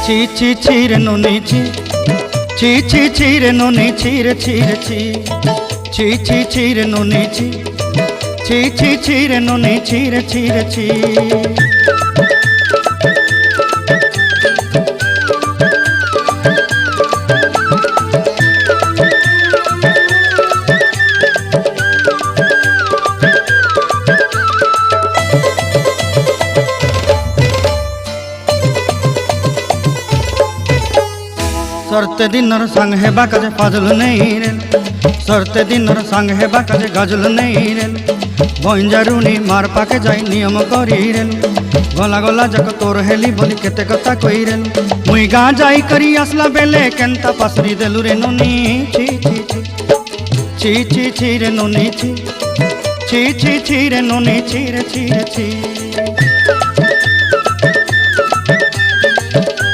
ছি ছি ছি রে নুনি ছি, ছি ছি ছি রে নুনি ছি রে ছি রে ছি, ছি ছি ছি রে নুনি ছি, ছি ছি ছি রে নুনি ছি রে ছি রে ছি। सरते दिनर संग हेबा काजे फाजल नहीं रेल, सरते दिनर संग हेबा काजे गजल नहीं रेल, बंजारुनी मार पाके जाई नियम करी रेल, गला गला जक तोर हेली बोली केते कथा कई रेल, मुई गा जाई करी आसला बेले केंता पासरी देलु रे नुनी ची ची ची, ची ची ची रे नुनी ची, ची ची ची रे नुनी ची रे ची रे ची।